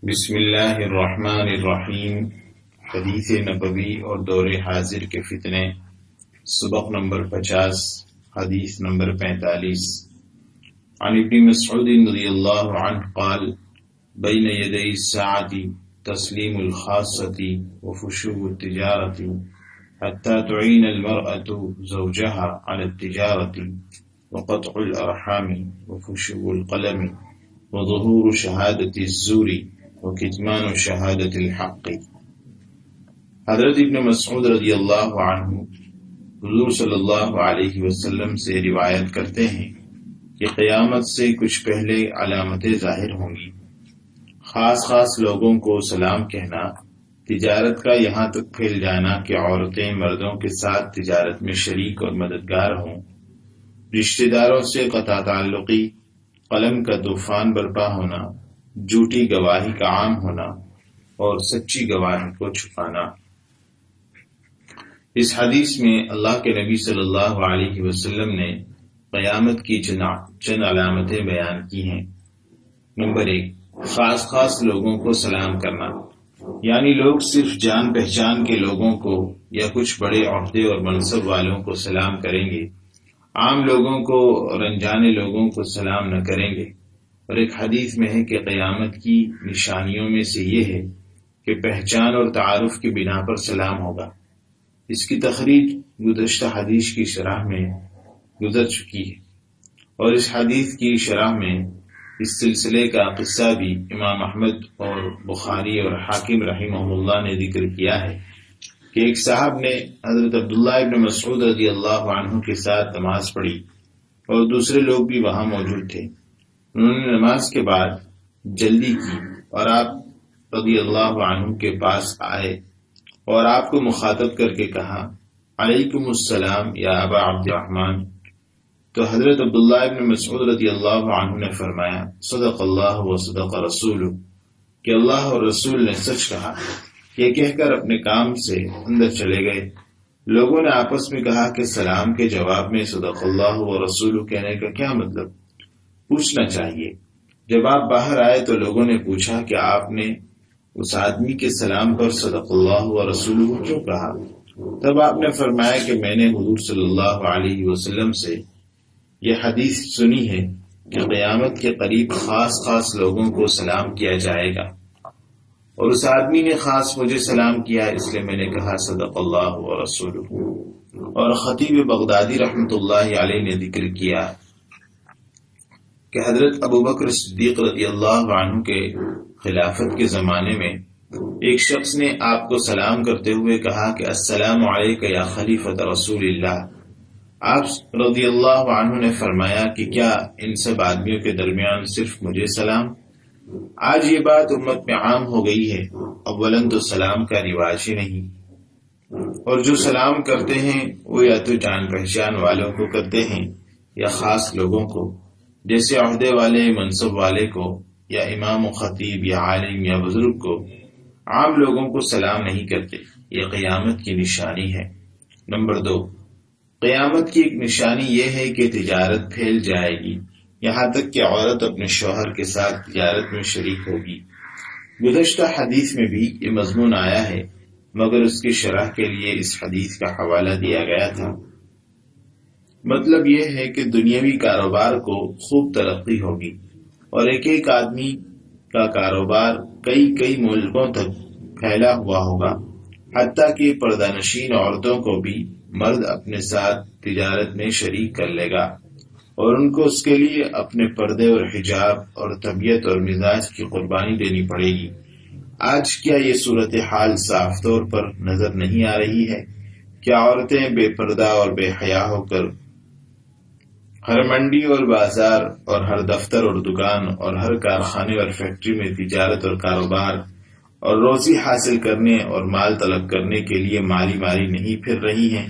بسم اللہ الرحمن الرحیم۔ حدیث نبوی اور دور حاضر کے فتنے، سبق نمبر 50، حدیث نمبر 45۔ عن ابن مسعود رضی اللہ عنہ قال بین یدی الساعۃ تسلیم الخاصۃ وفشو التجارۃ حتى تعین المرأة زوجها على التجارة وقطع الارحام وفشو القلم وظہور شہادة الزور وکتمان شہادت الحق۔ حضرت ابن مسعود رضی اللہ عنہ حضور صلی اللہ علیہ وسلم سے روایت کرتے ہیں کہ قیامت سے کچھ پہلے علامتیں ظاہر ہوں گی۔ خاص لوگوں کو سلام کہنا، تجارت کا یہاں تک پھیل جانا کہ عورتیں مردوں کے ساتھ تجارت میں شریک اور مددگار ہوں، رشتہ داروں سے قطع تعلقی، قلم کا طوفان برپا ہونا، جھوٹی گواہی کا عام ہونا اور سچی گواہی کو چھپانا۔ اس حدیث میں اللہ کے نبی صلی اللہ علیہ وسلم نے قیامت کی چند علامتیں بیان کی ہیں۔ نمبر 1، خاص لوگوں کو سلام کرنا، یعنی لوگ صرف جان پہچان کے لوگوں کو یا کچھ بڑے عہدے اور منصب والوں کو سلام کریں گے، عام لوگوں کو اور انجانے لوگوں کو سلام نہ کریں گے۔ اور ایک حدیث میں ہے کہ قیامت کی نشانیوں میں سے یہ ہے کہ پہچان اور تعارف کی بنا پر سلام ہوگا۔ اس کی تخریج گزشتہ حدیث کی شرح میں گزر چکی ہے، اور اس حدیث کی شرح میں اس سلسلے کا قصہ بھی امام احمد اور بخاری اور حاکم رحمہ اللہ نے ذکر کیا ہے کہ ایک صاحب نے حضرت عبداللہ ابن مسعود رضی اللہ عنہ کے ساتھ نماز پڑھی اور دوسرے لوگ بھی وہاں موجود تھے۔ انہوں نے نماز کے بعد جلدی کی اور آپ رضی اللہ عنہ کے پاس آئے اور آپ کو مخاطب کر کے کہا، علیکم السلام یا ابا عبد الرحمن۔ تو حضرت عبداللہ ابن مسعود رضی اللہ عنہ نے فرمایا، صدق اللہ و صدق رسولہ، کہ اللہ اور رسول نے سچ کہا۔ یہ کہہ کر اپنے کام سے اندر چلے گئے۔ لوگوں نے آپس میں کہا کہ سلام کے جواب میں صدق اللہ و رسولہ کہنے کا کیا مطلب؟ پوچھنا چاہیے۔ جب آپ باہر آئے تو لوگوں نے پوچھا کہ آپ نے اس آدمی کے سلام پر صدق اللہ و رسولہ کیوں کہا؟ تب آپ نے فرمایا کہ میں نے حضور صلی اللہ علیہ وسلم سے یہ حدیث سنی ہے کہ قیامت کے قریب خاص لوگوں کو سلام کیا جائے گا، اور اس آدمی نے خاص مجھے سلام کیا، اس لیے میں نے کہا صدق اللہ و رسولہ۔ اور خطیب بغدادی رحمۃ اللہ علیہ نے ذکر کیا کہ حضرت ابو بکر صدیق رضی اللہ عنہ کے خلافت کے زمانے میں ایک شخص نے آپ کو سلام کرتے ہوئے کہا کہ السلام علیک یا خلیفۃ رسول اللہ۔ آپ رضی اللہ عنہ نے فرمایا کہ کیا ان سب آدمیوں کے درمیان صرف مجھے سلام؟ آج یہ بات امت میں عام ہو گئی ہے۔ اولاً تو سلام کا رواج ہی نہیں، اور جو سلام کرتے ہیں وہ یا تو جان پہچان والوں کو کرتے ہیں یا خاص لوگوں کو، جیسے عہدے والے، منصب والے کو، یا امام و خطیب یا عالم یا بزرگ کو۔ عام لوگوں کو سلام نہیں کرتے۔ یہ قیامت کی نشانی ہے۔ نمبر 2، قیامت کی ایک نشانی یہ ہے کہ تجارت پھیل جائے گی، یہاں تک کہ عورت اپنے شوہر کے ساتھ تجارت میں شریک ہوگی۔ گزشتہ حدیث میں بھی یہ مضمون آیا ہے، مگر اس کی شرح کے لیے اس حدیث کا حوالہ دیا گیا تھا۔ مطلب یہ ہے کہ دنیاوی کاروبار کو خوب ترقی ہوگی، اور ایک آدمی کا کاروبار کئی ملکوں تک پھیلا ہوا ہوگا، حتیٰ کہ پردہ نشین عورتوں کو بھی مرد اپنے ساتھ تجارت میں شریک کر لے گا، اور ان کو اس کے لیے اپنے پردے اور حجاب اور طبیعت اور مزاج کی قربانی دینی پڑے گی۔ آج کیا یہ صورتحال صاف طور پر نظر نہیں آ رہی ہے؟ کیا عورتیں بے پردہ اور بے حیا ہو کر ہر منڈی اور بازار اور ہر دفتر اور دکان اور ہر کارخانے اور فیکٹری میں تجارت اور کاروبار اور روزی حاصل کرنے اور مال طلب کرنے کے لیے ماری نہیں پھر رہی ہیں؟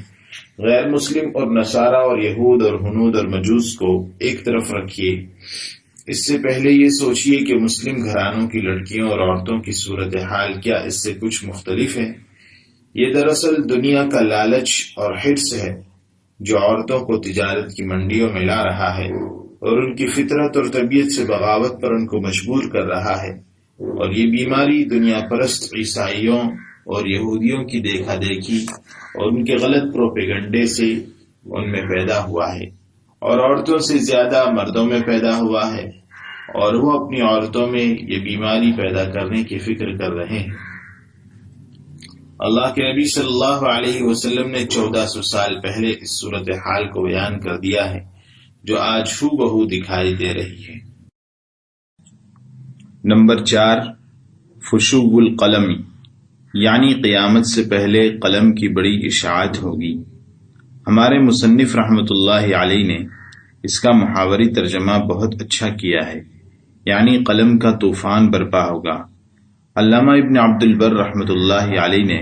غیر مسلم اور نصارہ اور یہود اور ہنود اور مجوس کو ایک طرف رکھیے، اس سے پہلے یہ سوچئے کہ مسلم گھرانوں کی لڑکیوں اور عورتوں کی صورتحال کیا اس سے کچھ مختلف ہے؟ یہ دراصل دنیا کا لالچ اور حرص ہے جو عورتوں کو تجارت کی منڈیوں میں لا رہا ہے اور ان کی فطرت اور طبیعت سے بغاوت پر ان کو مجبور کر رہا ہے۔ اور یہ بیماری دنیا پرست عیسائیوں اور یہودیوں کی دیکھا دیکھی اور ان کے غلط پروپیگنڈے سے ان میں پیدا ہوا ہے، اور عورتوں سے زیادہ مردوں میں پیدا ہوا ہے، اور وہ اپنی عورتوں میں یہ بیماری پیدا کرنے کی فکر کر رہے ہیں۔ اللہ کے نبی صلی اللہ علیہ وسلم نے 1400 سال پہلے اس صورتحال کو بیان کر دیا ہے جو آج ہو بہو دکھائی دے رہی ہے۔ نمبر 4، فشو القلم، یعنی قیامت سے پہلے قلم کی بڑی اشاعت ہوگی۔ ہمارے مصنف رحمۃ اللہ علیہ نے اس کا محاوری ترجمہ بہت اچھا کیا ہے، یعنی قلم کا طوفان برپا ہوگا۔ علامہ ابن عبد البر رحمۃ اللہ علیہ نے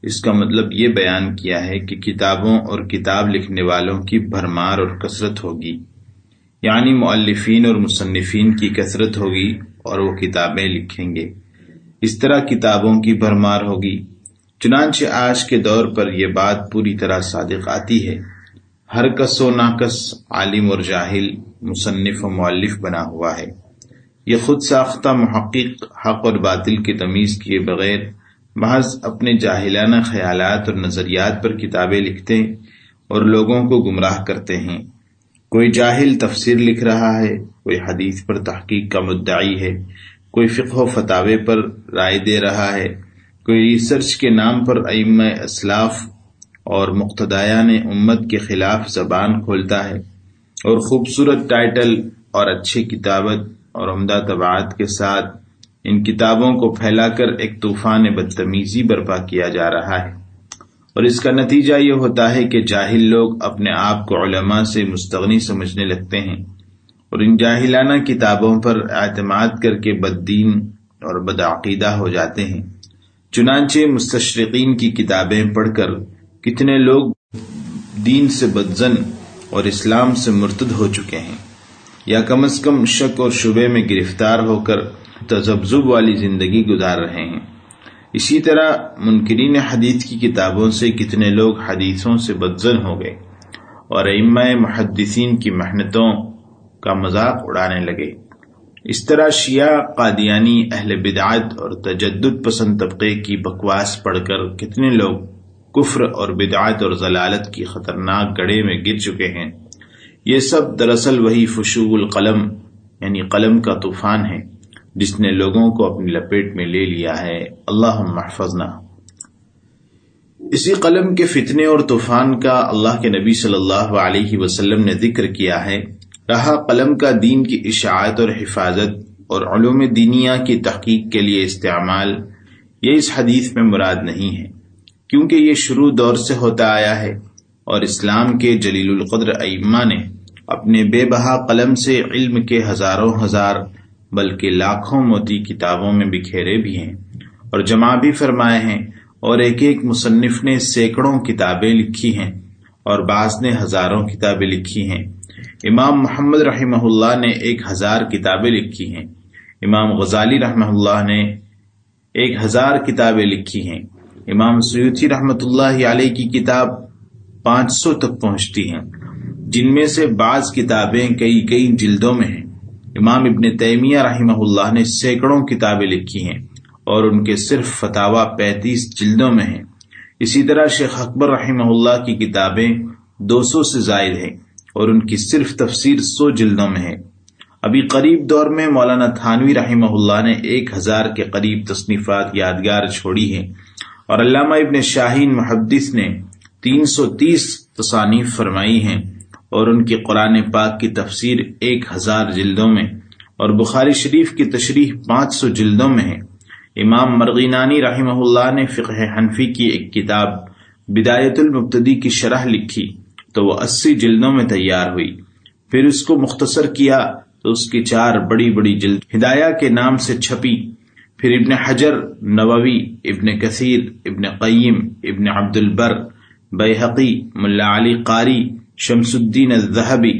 اس کا مطلب یہ بیان کیا ہے کہ کتابوں اور کتاب لکھنے والوں کی بھرمار اور کثرت ہوگی، یعنی مؤلفین اور مصنفین کی کثرت ہوگی اور وہ کتابیں لکھیں گے، اس طرح کتابوں کی بھرمار ہوگی۔ چنانچہ آج کے دور پر یہ بات پوری طرح صادق آتی ہے، ہر کس و ناکس عالم اور جاہل مصنف و مؤلف بنا ہوا ہے۔ یہ خود ساختہ محقق حق اور باطل کی تمیز کیے بغیر محض اپنے جاہلانہ خیالات اور نظریات پر کتابیں لکھتے اور لوگوں کو گمراہ کرتے ہیں۔ کوئی جاہل تفسیر لکھ رہا ہے، کوئی حدیث پر تحقیق کا مدعی ہے، کوئی فقہ و فتاوی پر رائے دے رہا ہے، کوئی ریسرچ کے نام پر ائمہ اسلاف اور مقتدیان امت کے خلاف زبان کھولتا ہے، اور خوبصورت ٹائٹل اور اچھی کتابت اور عمدہ طباعت کے ساتھ ان کتابوں کو پھیلا کر ایک طوفان بدتمیزی برپا کیا جا رہا ہے، اور اس کا نتیجہ یہ ہوتا ہے کہ جاہل لوگ اپنے آپ کو علماء سے مستغنی سمجھنے لگتے ہیں اور ان جاہلانہ کتابوں پر اعتماد کر کے بد دین اور بدعقیدہ ہو جاتے ہیں۔ چنانچہ مستشرقین کی کتابیں پڑھ کر کتنے لوگ دین سے بدظن اور اسلام سے مرتد ہو چکے ہیں، یا کم از کم شک اور شبے میں گرفتار ہو کر تذبذب والی زندگی گزار رہے ہیں۔ اسی طرح منکرین حدیث کی کتابوں سے کتنے لوگ حدیثوں سے بدظن ہو گئے اور ائمہ محدثین کی محنتوں کا مذاق اڑانے لگے۔ اس طرح شیعہ، قادیانی، اہل بدعت اور تجدد پسند طبقے کی بکواس پڑھ کر کتنے لوگ کفر اور بدعت اور ضلالت کی خطرناک گڑھے میں گر چکے ہیں۔ یہ سب دراصل وہی فشو القلم یعنی قلم کا طوفان ہے جس نے لوگوں کو اپنی لپیٹ میں لے لیا ہے۔ اللہم احفظنا۔ اسی قلم کے فتنے اور طوفان کا اللہ کے نبی صلی اللہ علیہ وسلم نے ذکر کیا ہے۔ رہا قلم کا دین کی اشاعت اور حفاظت اور علوم دینیہ کی تحقیق کے لیے استعمال، یہ اس حدیث میں مراد نہیں ہے، کیونکہ یہ شروع دور سے ہوتا آیا ہے، اور اسلام کے جلیل القدر ائمہ نے اپنے بے بہا قلم سے علم کے ہزاروں ہزار بلکہ لاکھوں موتی کتابوں میں بکھیرے بھی ہیں اور جمع بھی فرمائے ہیں، اور ایک ایک مصنف نے سینکڑوں کتابیں لکھی ہیں اور بعض نے ہزاروں کتابیں لکھی ہیں۔ امام محمد رحمہ اللہ نے 1000 کتابیں لکھی ہیں، امام غزالی رحمہ اللہ نے 1000 کتابیں لکھی ہیں، امام سیوطی رحمۃ اللہ علیہ کی کتاب 500 تک پہنچتی ہیں، جن میں سے بعض کتابیں کئی جلدوں میں ہیں۔ امام ابن تیمیہ رحمہ اللہ نے سینکڑوں کتابیں لکھی ہیں اور ان کے صرف فتاوی 35 جلدوں میں ہیں۔ اسی طرح شیخ اکبر رحمہ اللہ کی کتابیں 200 سے زائد ہیں اور ان کی صرف تفسیر 100 جلدوں میں ہے۔ ابھی قریب دور میں مولانا تھانوی رحمہ اللہ نے 1000 کے قریب تصنیفات یادگار چھوڑی ہیں، اور علامہ ابن شاہین محدث نے 330 تصانیف فرمائی ہیں، اور ان کی قرآن پاک کی تفسیر 1000 جلدوں میں اور بخاری شریف کی تشریح 500 جلدوں میں ہے۔ امام مرغینانی رحمہ اللہ نے فقہ حنفی کی ایک کتاب بدایت المبتدی کی شرح لکھی تو وہ 80 جلدوں میں تیار ہوئی، پھر اس کو مختصر کیا تو اس کی 4 بڑی جلد ہدایہ کے نام سے چھپی، پھر ابن حجر، نووی، ابن کثیر، ابن قیم، ابن عبد البر، بیہقی، ملا علی قاری، شمس الدین الذہبی،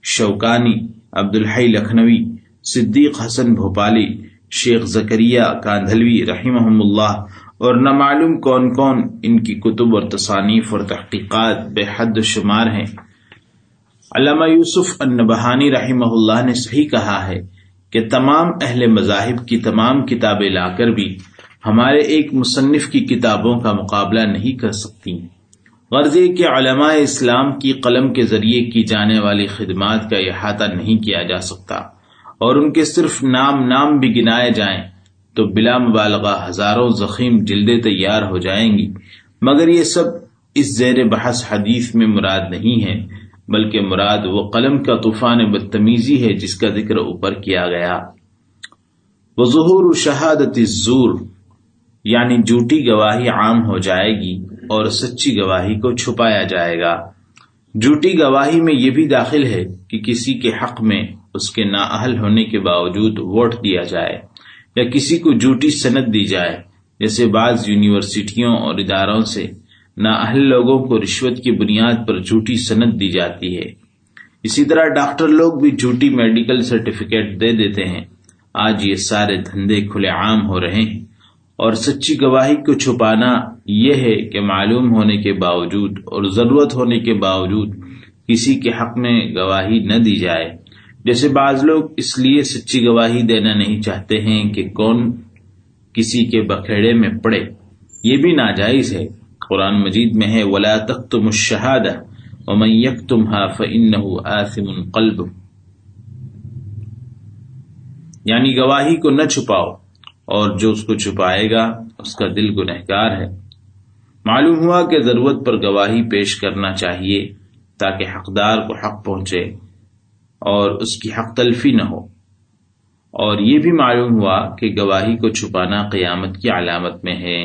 شوکانی، عبد الحی لکھنوی، صدیق حسن بھوپالی، شیخ زکریا کاندھلوی رحمہم اللہ، اور نہ معلوم کون کون، ان کی کتب اور تصانیف اور تحقیقات بے حد شمار ہیں۔ علامہ یوسف النبہانی رحمہ اللہ نے صحیح کہا ہے کہ تمام اہل مذاہب کی تمام کتابیں لا کر بھی ہمارے ایک مصنف کی کتابوں کا مقابلہ نہیں کر سکتی۔ غرض یہ کہ علماء اسلام کی قلم کے ذریعے کی جانے والی خدمات کا احاطہ نہیں کیا جا سکتا، اور ان کے صرف نام بھی گنائے جائیں تو بلا مبالغہ ہزاروں ضخیم جلدیں تیار ہو جائیں گی، مگر یہ سب اس زیر بحث حدیث میں مراد نہیں ہے، بلکہ مراد وہ قلم کا طوفان بدتمیزی ہے جس کا ذکر اوپر کیا گیا۔ وظہور شہادت الزور، یعنی جھوٹی گواہی عام ہو جائے گی اور سچی گواہی کو چھپایا جائے گا۔ جھوٹی گواہی میں یہ بھی داخل ہے کہ کسی کے حق میں اس کے نااہل ہونے کے باوجود ووٹ دیا جائے یا کسی کو جھوٹی سند دی جائے، جیسے بعض یونیورسٹیوں اور اداروں سے نااہل لوگوں کو رشوت کی بنیاد پر جھوٹی سند دی جاتی ہے۔ اسی طرح ڈاکٹر لوگ بھی جھوٹی میڈیکل سرٹیفکیٹ دے دیتے ہیں۔ آج یہ سارے دھندے کھلے عام ہو رہے ہیں، اور سچی گواہی کو چھپانا یہ ہے کہ معلوم ہونے کے باوجود اور ضرورت ہونے کے باوجود کسی کے حق میں گواہی نہ دی جائے۔ جیسے بعض لوگ اس لیے سچی گواہی دینا نہیں چاہتے ہیں کہ کون کسی کے بکھیڑے میں پڑے، یہ بھی ناجائز ہے۔ قرآن مجید میں ہے وَلَا تَكْتُمُوا الشَّهَادَةَ وَمَن يَكْتُمْهَا فَإِنَّهُ آثِمٌ قَلْبُهُ، یعنی گواہی کو نہ چھپاؤ، اور جو اس کو چھپائے گا اس کا دل گنہگار ہے۔ معلوم ہوا کہ ضرورت پر گواہی پیش کرنا چاہیے تاکہ حقدار کو حق پہنچے اور اس کی حق تلفی نہ ہو، اور یہ بھی معلوم ہوا کہ گواہی کو چھپانا قیامت کی علامت میں ہے۔